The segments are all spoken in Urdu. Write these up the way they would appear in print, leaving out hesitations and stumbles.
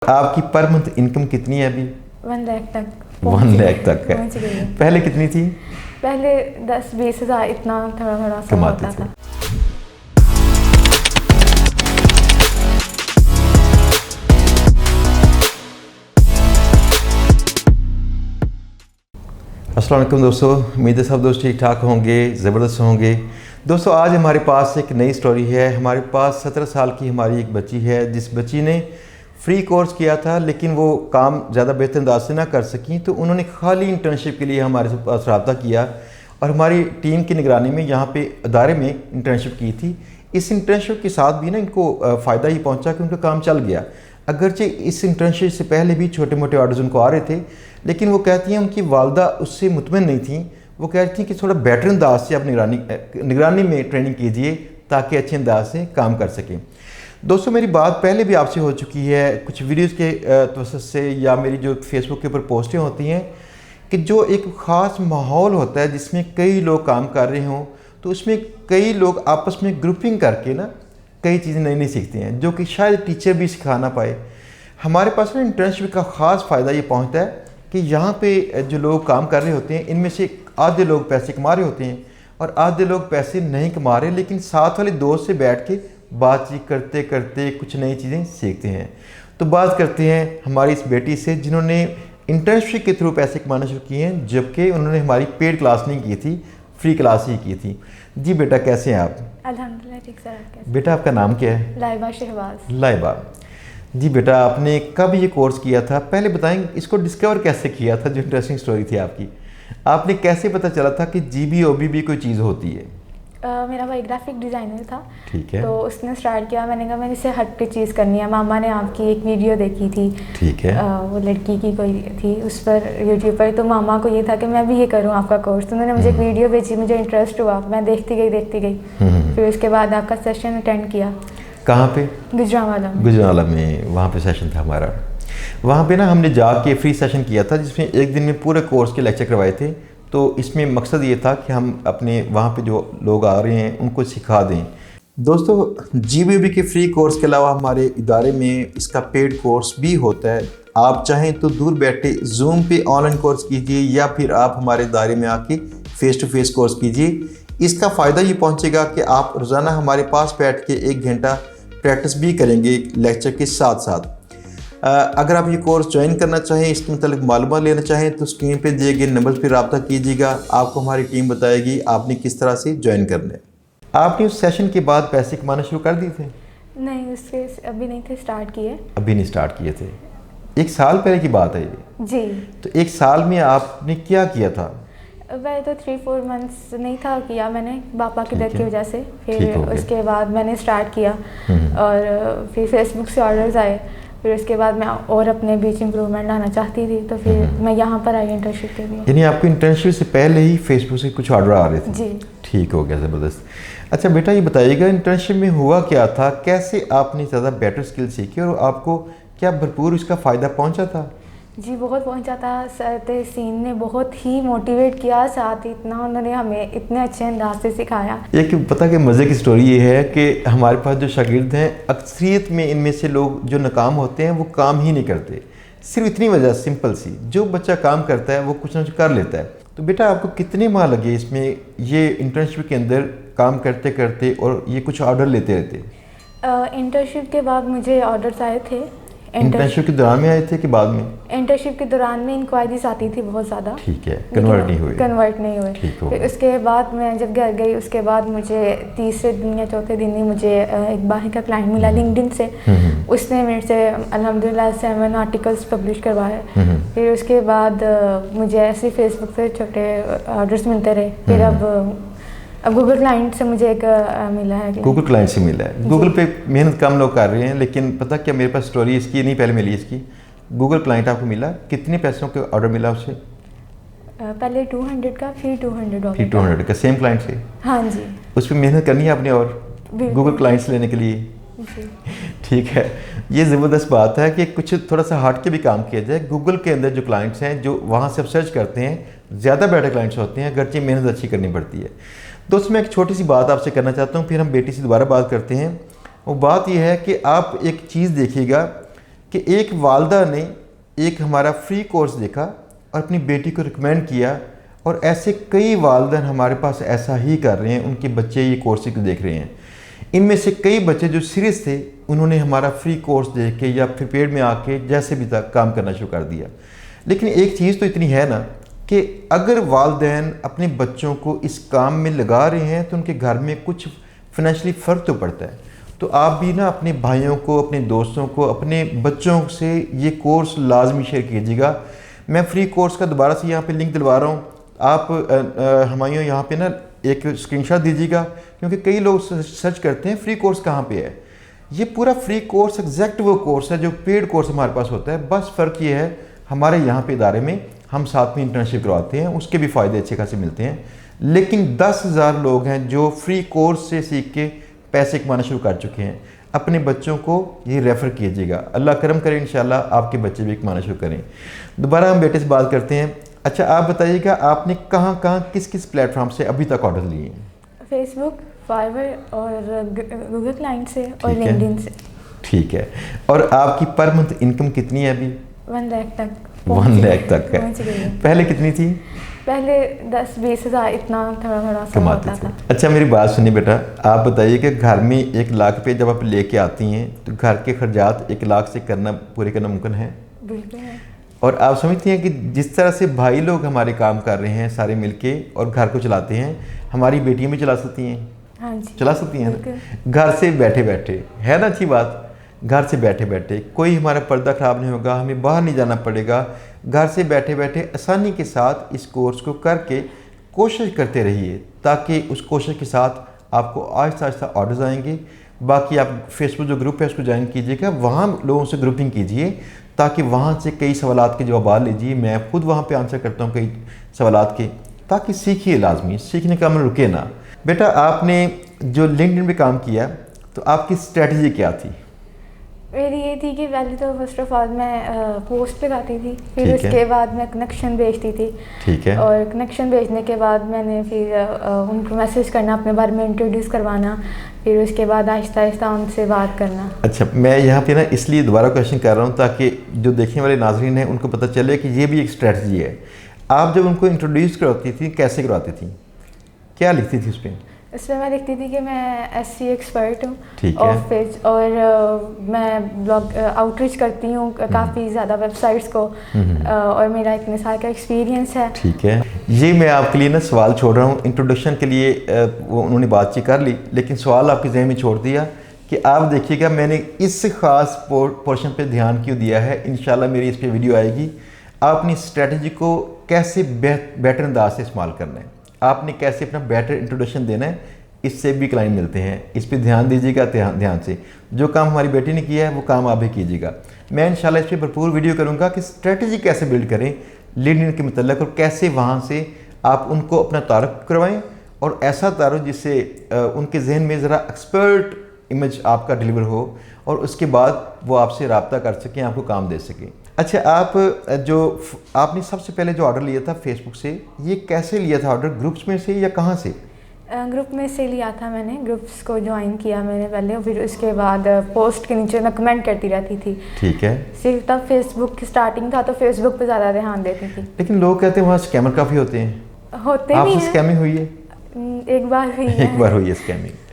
آپ کی پر منتھ انکم کتنی ہے ابھی؟ 1 لاکھ تک 1 لاکھ تک ہے. پہلے کتنی تھی؟ پہلے 10-20 ہزار اتنا تھوڑا تھوڑا سا ہوتا تھا. السلام علیکم دوستو، امید ہے سب دوست ٹھیک ٹھاک ہوں گے، زبردست ہوں گے. دوستو آج ہمارے پاس ایک نئی سٹوری ہے. ہمارے پاس 17 سال کی ہماری ایک بچی ہے جس بچی نے فری کورس کیا تھا لیکن وہ کام زیادہ بہتر انداز سے نہ کر سکیں، تو انہوں نے خالی انٹرنشپ کے لیے ہمارے پاس رابطہ کیا اور ہماری ٹیم کی نگرانی میں یہاں پہ ادارے میں انٹرنشپ کی تھی. اس انٹرنشپ کے ساتھ بھی نا ان کو فائدہ ہی پہنچا کہ ان کا کام چل گیا. اگرچہ اس انٹرنشپ سے پہلے بھی چھوٹے موٹے آرڈرز ان کو آ رہے تھے، لیکن وہ کہتی ہیں ان کی والدہ اس سے مطمئن نہیں تھیں. وہ کہتی ہیں کہ تھوڑا بیٹر انداز سے آپ نگرانی میں ٹریننگ کیجئے تاکہ اچھے انداز سے کام کر سکیں. دوستو میری بات پہلے بھی آپ سے ہو چکی ہے کچھ ویڈیوز کے توسط سے، یا میری جو فیس بک کے اوپر پوسٹیں ہوتی ہیں، کہ جو ایک خاص ماحول ہوتا ہے جس میں کئی لوگ کام کر رہے ہوں، تو اس میں کئی لوگ آپس میں گروپنگ کر کے نا کئی چیزیں نئی سیکھتے ہیں جو کہ شاید ٹیچر بھی سکھا نہ پائے. ہمارے پاس نا انٹرنشپ کا خاص فائدہ یہ پہنچتا ہے کہ یہاں پہ جو لوگ کام کر رہے ہوتے ہیں ان میں سے آدھے لوگ پیسے کما رہے ہوتے ہیں اور آدھے لوگ پیسے نہیں کما رہے، لیکن ساتھ والے دوست سے بیٹھ کے بات چیت کرتے کرتے کچھ نئی چیزیں سیکھتے ہیں. تو بات کرتے ہیں ہماری اس بیٹی سے جنہوں نے انٹرنشپ کے تھرو پیسے کمانا شروع کیے ہیں، جبکہ انہوں نے ہماری پیڈ کلاس نہیں کی تھی، فری کلاس ہی کی تھی. جی بیٹا کیسے ہیں آپ؟ الحمدللہ ٹھیک سر. آپ کیسے؟ بیٹا آپ کا نام کیا ہے؟ لائبہ شہباز. لائبہ. جی بیٹا آپ نے کب یہ کورس کیا تھا؟ پہلے بتائیں اس کو ڈسکور کیسے کیا تھا؟ جو انٹرسٹنگ سٹوری تھی آپ کی، آپ نے کیسے پتہ چلا تھا کہ جی بی او بی بھی کوئی چیز ہوتی ہے؟ میرا بھائی گرافک ڈیزائنر تھا. ٹھیک ہے. تو اس نے اسٹارٹ کیا، میں نے کہا میں نے اس سے ہٹ کے چیز کرنی ہے. ماما نے آپ کی ایک ویڈیو دیکھی تھی. ٹھیک ہے. وہ لڑکی کی کوئی تھی اس پر یوٹیوب پر، تو ماما کو یہ تھا کہ میں بھی یہ کروں آپ کا کورس. تو انہوں نے مجھے ایک ویڈیو بھیجی، مجھے انٹرسٹ ہوا، میں دیکھتی گئی. پھر اس کے بعد آپ کا سیشن اٹینڈ کیا. کہاں پہ؟ گجرانوالا میں. گجرانوالا میں وہاں پہ سیشن تھا ہمارا. وہاں پہ نا ہم نے جا کے فری سیشن کیا تھا جس میں ایک دن میں پورے کورس کے لیکچر کروائے تھے. تو اس میں مقصد یہ تھا کہ ہم اپنے وہاں پہ جو لوگ آ رہے ہیں ان کو سکھا دیں. دوستو جی بی او بی کے فری کورس کے علاوہ ہمارے ادارے میں اس کا پیڈ کورس بھی ہوتا ہے. آپ چاہیں تو دور بیٹھے زوم پہ آن لائن کورس کیجیے، یا پھر آپ ہمارے ادارے میں آ کے فیس ٹو فیس کورس کیجیے. اس کا فائدہ یہ پہنچے گا کہ آپ روزانہ ہمارے پاس بیٹھ کے 1 گھنٹہ پریکٹس بھی کریں گے لیکچر کے ساتھ ساتھ. اگر آپ یہ کورس جوائن کرنا چاہیں، اس کے متعلق معلومات لینا چاہیں، تو اسکرین پہ دیے گئے نمبر پہ رابطہ کیجیے گا. آپ کو ہماری ٹیم بتائے گی آپ نے کس طرح سے جوائن کرنا ہے. آپ نے اس سیشن کے بعد پیسے کمانا شروع کر دیے تھے؟ نہیں، اس کے ابھی نہیں تھے اسٹارٹ کیے. ابھی نہیں اسٹارٹ کیے تھے. 1 سال پہلے کی بات ہے یہ؟ جی. تو 1 سال میں آپ نے کیا کیا تھا؟ میں تو 3-4 منتھس نہیں تھا کیا میں نے، پاپا کی ڈیتھ کی وجہ سے. پھر اس کے بعد میں نے اسٹارٹ کیا اور پھر فیس بک سے آرڈرز آئے. پھر اس کے بعد میں اور اپنے بیچ امپرومنٹ لانا چاہتی تھی، تو پھر میں یہاں پر آئی انٹرنشپ کے لیے. یعنی آپ کو انٹرنشپ سے پہلے ہی فیس بک سے کچھ آرڈر آ رہے تھے؟ جی. ٹھیک ہو گیا، زبردست. اچھا بیٹا یہ بتائیے گا انٹرنشپ میں ہوا کیا تھا، کیسے آپ نے زیادہ بیٹر اسکل سیکھی اور آپ کو کیا بھرپور اس کا فائدہ پہنچا تھا؟ جی بہت پہنچا تھا. سر تحسین نے بہت ہی موٹیویٹ کیا، ساتھ اتنا انہوں نے ہمیں اتنے اچھے انداز سے سکھایا. ایک پتہ کہ مزے کی سٹوری یہ ہے کہ ہمارے پاس جو شاگرد ہیں اکثریت میں ان میں سے لوگ جو ناکام ہوتے ہیں وہ کام ہی نہیں کرتے. صرف اتنی وجہ سمپل سی، جو بچہ کام کرتا ہے وہ کچھ نہ کچھ کر لیتا ہے. تو بیٹا آپ کو کتنے ماہ لگے اس میں یہ انٹرنشپ کے اندر کام کرتے کرتے اور یہ کچھ آرڈر لیتے رہتے؟ انٹرنشپ کے بعد مجھے آرڈرز آئے تھے. انٹرنشپ کے دوران میں آئے تھے کہ بعد میں؟ انٹرنشپ کے دوران میں انکوائریز آتی تھی بہت زیادہ. ٹھیک ہے. کنورٹ نہیں ہوئے؟ پھر اس کے بعد میں جب گھر گئی، اس کے بعد مجھے تیسرے دن یا چوتھے دن ہی مجھے ایک باہر کا کلائنٹ ملا لنکڈن سے. اس نے میرے سے الحمدللہ 7 آرٹیکلس پبلش کروائے. پھر اس کے بعد مجھے ایسے فیس بک سے چھوٹے آرڈرس ملتے رہے. پھر اب گوگل کلائنٹ سے مجھے ایک ملا ہے. گوگل کلائنٹ سے ملا ہے. گوگل پہ محنت کم لوگ کر رہے ہیں، لیکن پتہ کیا میرے پاس سٹوری اس کی نہیں پہلے ملی اس کی. گوگل کلائنٹ آپ کو ملا، کتنے پیسوں کا آرڈر ملا اس سے؟ پہلے 200 کا، پھر 200 پھر 200 کا. سیم کلائنٹ سے؟ ہاں جی. اس پہ محنت کرنی ہے آپ نے اور گوگل کلائنٹس لینے کے لیے. ٹھیک ہے. یہ زبردست بات ہے کہ کچھ تھوڑا سا ہٹ کے بھی کام کیا جائے. گوگل کے اندر جو کلائنٹس ہیں جو وہاں سے آپ سرچ کرتے ہیں زیادہ بیٹر کلائنٹس ہوتے ہیں، اگرچہ محنت اچھی کرنی پڑتی ہے. دوست میں ایک چھوٹی سی بات آپ سے کرنا چاہتا ہوں، پھر ہم بیٹی سے دوبارہ بات کرتے ہیں. وہ بات یہ ہے کہ آپ ایک چیز دیکھیے گا کہ ایک والدہ نے ایک ہمارا فری کورس دیکھا اور اپنی بیٹی کو ریکمینڈ کیا، اور ایسے کئی والدین ہمارے پاس ایسا ہی کر رہے ہیں، ان کے بچے یہ کورس کو دیکھ رہے ہیں۔ ان میں سے کئی بچے جو سیریس تھے انہوں نے ہمارا فری کورس دیکھ کے یا پھر پیڈ میں آ کے جیسے بھی تک کام کرنا شروع کر دیا۔ لیکن ایک چیز تو اتنی ہے نا کہ اگر والدین اپنے بچوں کو اس کام میں لگا رہے ہیں تو ان کے گھر میں کچھ فائنینشلی فرق تو پڑتا ہے۔ تو آپ بھی نا اپنے بھائیوں کو، اپنے دوستوں کو، اپنے بچوں سے یہ کورس لازمی شیئر کیجیے گا۔ میں فری کورس کا دوبارہ سے یہاں پہ لنک دلوا رہا ہوں، آپ ہمایوں یہاں پہ نا ایک اسکرین شاٹ دیجیے گا، کیونکہ کئی لوگ سرچ کرتے ہیں فری کورس کہاں پہ ہے۔ یہ پورا فری کورس ایگزیکٹ وہ کورس ہے جو پیڈ کورس ہمارے پاس ہوتا ہے، بس فرق یہ ہے ہمارے یہاں پہ ادارے میں ہم ساتھ میں انٹرنشپ کرواتے ہیں، اس کے بھی فائدے اچھے خاصے ملتے ہیں۔ لیکن 10,000 لوگ ہیں جو فری کورس سے سیکھ کے پیسے کمانا شروع کر چکے ہیں۔ اپنے بچوں کو یہ ریفر کیجیے گا، اللہ کرم کرے انشاءاللہ آپ کے بچے بھی کمانا شروع کریں۔ دوبارہ ہم بیٹے سے بات کرتے ہیں۔ اچھا آپ بتائیے گا آپ نے کہاں کس پلیٹ فارم سے ابھی تک آرڈر لیے ہیں؟ فیس بک، فائور اور گوگل کلائنٹ سے اور لنکڈن سے۔ ٹھیک ہے، اور آپ کی پر منتھ انکم کتنی ہے ابھی؟ 1 لاکھ تک 1 لاکھ تک ہے، پہلے کتنی تھی؟ پہلے 10-20 ہزار اتنا تھوڑا کماتے تھے۔ اچھا میری بات سنیے بیٹا، آپ بتائیے کہ گھر میں 1 لاکھ روپے جب آپ لے کے آتی ہیں تو گھر کے خرچات 1 لاکھ سے پورے کرنا ممکن ہے؟ بالکل ہے۔ اور آپ سمجھتی ہیں کہ جس طرح سے بھائی لوگ ہمارے کام کر رہے ہیں سارے مل کے اور گھر کو چلاتے ہیں، ہماری بیٹیاں بھی چلا سکتی ہیں؟ ہاں جی چلا سکتی ہیں گھر سے بیٹھے بیٹھے، ہے نا اچھی بات؟ گھر سے بیٹھے بیٹھے کوئی ہمارا پردہ خراب نہیں ہوگا، ہمیں باہر نہیں جانا پڑے گا، گھر سے بیٹھے بیٹھے آسانی کے ساتھ اس کورس کو کر کے کوشش کرتے رہیے، تاکہ اس کوشش کے ساتھ آپ کو آہستہ آہستہ آرڈرز آئیں گے۔ باقی آپ فیس بک جو گروپ ہے اس کو جوائن کیجیے گا، وہاں لوگوں سے گروپنگ کیجیے تاکہ وہاں سے کئی سوالات کے جوابات لیجیے۔ میں خود وہاں پہ آنسر کرتا ہوں کئی سوالات کے، تاکہ سیکھیے، لازمی سیکھنے کا عمل رکے نا۔ بیٹا آپ نے جو لنکڈن پہ کام کیا تو آپ کی اسٹریٹجی کیا تھی؟ میری یہ تھی کہ پہلے تو فرسٹ آف آل میں پوسٹ لگاتی تھی، پھر اس کے بعد میں کنیکشن بھیجتی تھی، ٹھیک ہے، اور کنیکشن بھیجنے کے بعد میں نے پھر ان کو میسیج کرنا، اپنے بارے میں انٹروڈیوس کروانا، پھر اس کے بعد آہستہ آہستہ ان سے بات کرنا۔ اچھا میں یہاں پہ نا اس لیے دوبارہ کویشچن کر رہا ہوں تاکہ جو دیکھنے والے ناظرین ہیں ان کو پتہ چلے کہ یہ بھی ایک اسٹریٹجی ہے۔ آپ جب ان کو انٹروڈیوس کرواتی تھی کیسے کرواتی تھی، کیا لکھتی تھی اس پہ؟ اس میں لکھتی تھی کہ میں SC ایکسپرٹ ہوں، ٹھیک ہے، اور میں بلاگ آؤٹ ریچ کرتی ہوں کافی زیادہ ویب سائٹس کو، اور میرا اتنے سال کا ایکسپیرینس ہے۔ ٹھیک ہے، یہ میں آپ کے لیے نا سوال چھوڑ رہا ہوں، انٹروڈکشن کے لیے وہ انہوں نے بات چیت کر لی، لیکن سوال آپ کے ذہن میں چھوڑ دیا کہ آپ دیکھیے گا میں نے اس خاص پورشن پہ دھیان کیوں دیا ہے۔ انشاءاللہ میری اس پہ ویڈیو آئے گی، آپ اپنی اسٹریٹجی کو کیسے بیٹر انداز سے استعمال کرنا ہے، آپ نے کیسے اپنا بیٹر انٹروڈکشن دینا ہے، اس سے بھی کلائنٹ ملتے ہیں۔ اس پہ دھیان دیجیے گا، دھیان سے جو کام ہماری بیٹی نے کیا ہے وہ کام آپ بھی کیجیے گا۔ میں انشاءاللہ اس پہ بھرپور ویڈیو کروں گا کہ اسٹریٹجی کیسے بلڈ کریں لنکڈن کے متعلق، اور کیسے وہاں سے آپ ان کو اپنا تعارف کروائیں، اور ایسا تعارف جس سے ان کے ذہن میں ذرا ایکسپرٹ امیج آپ کا ڈلیور ہو، اور اس کے بعد وہ آپ سے رابطہ کر سکیں، آپ کو کام دے سکیں۔ اچھا آپ نے سب سے پہلے جو آرڈر لیا تھا فیس بک سے، یہ کیسے لیا تھا آرڈر، گروپس میں سے یا کہاں سے؟ گروپ میں سے لیا تھا میں نے، گروپس کو جوائن کیا میں نے پہلے، پھر اس کے بعد پوسٹ کے نیچے میں کمنٹ کرتی رہتی تھی۔ ٹھیک ہے، صرف تب فیس بک کی اسٹارٹنگ تھا تو فیس بک پہ زیادہ دھیان دیتی تھی۔ لیکن لوگ کہتے ہیں وہاں اسکیمر کافی ہوتے ہیں، ہوتے آپ بھی سے ہیں، اسکیمنگ ہوئی ہے؟ ایک بار ہوئی ہے۔ ایک بار ہوئی ہے اسکیمنگ۔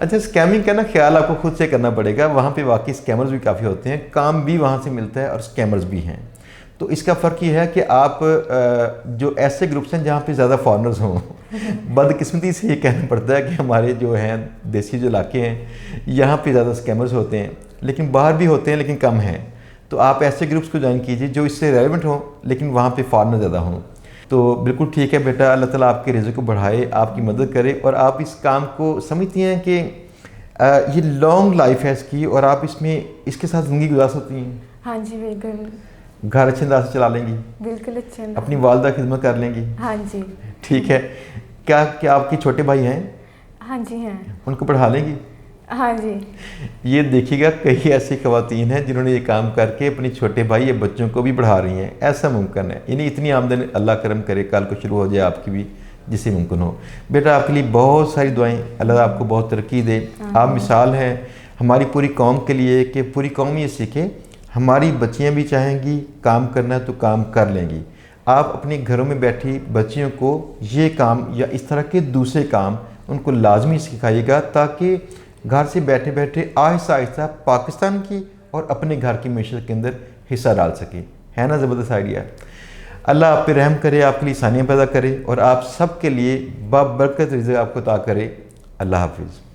اچھا اسکیمنگ کا نا خیال آپ کو خود سے کرنا پڑے گا، وہاں پہ واقعی اسکیمرز بھی کافی ہوتے ہیں، کام بھی وہاں سے ملتا ہے اور اسکیمرز بھی ہیں۔ تو اس کا فرق یہ ہے کہ آپ جو ایسے گروپس ہیں جہاں پہ زیادہ فارنرز ہوں، بدقسمتی سے یہ کہنا پڑتا ہے کہ ہمارے جو ہیں دیسی جو علاقے ہیں یہاں پہ زیادہ اسکیمرز ہوتے ہیں، لیکن باہر بھی ہوتے ہیں لیکن کم ہیں۔ تو آپ ایسے گروپس کو جوائن کیجیے جو اس سے ریلیونٹ ہوں لیکن وہاں پہ فارنر زیادہ ہوں۔ تو بالکل ٹھیک ہے بیٹا، اللہ تعالیٰ آپ کے رزق کو بڑھائے، آپ کی مدد کرے، اور آپ اس کام کو سمجھتی ہیں کہ یہ لانگ لائف ہے اس کی، اور آپ اس کے ساتھ زندگی گزار سکتی ہیں۔ ہاں جی بالکل، گھر اچھے انداز سے چلا لیں گی، بالکل اچھے، اپنی والدہ خدمت کر لیں گی۔ ہاں جی ٹھیک ہے، کیا آپ کے چھوٹے بھائی ہیں؟ ہاں جی ہیں، ان کو پڑھا لیں گی؟ ہاں جی۔ یہ دیکھیے گا کئی ایسی خواتین ہیں جنہوں نے یہ کام کر کے اپنے چھوٹے بھائی یا بچوں کو بھی پڑھا رہی ہیں، ایسا ممکن ہے، یعنی اتنی آمدن اللہ کرم کرے کل کو شروع ہو جائے آپ کی بھی، جس سے ممکن ہو۔ بیٹا آپ کے لیے بہت ساری دعائیں، اللہ آپ کو بہت ترقی دے، آپ مثال ہیں ہماری پوری قوم کے لیے کہ پوری قوم یہ سیکھے ہماری بچیاں بھی چاہیں گی کام کرنا تو کام کر لیں گی. آپ اپنے گھروں میں بیٹھی بچیوں کو یہ کام یا اس طرح کے دوسرے کام ان کو لازمی سکھائیے گا تاکہ گھر سے بیٹھے بیٹھے آہستہ آہستہ پاکستان کی اور اپنے گھر کی معیشت کے اندر حصہ ڈال سکیں. ہے نا زبردست آئیڈیا؟ اللہ آپ پہ رحم کرے، آپ کے لیے آسانیاں پیدا کرے اور آپ سب کے لیے بابرکت رزق آپ کو عطا کرے. اللہ حافظ.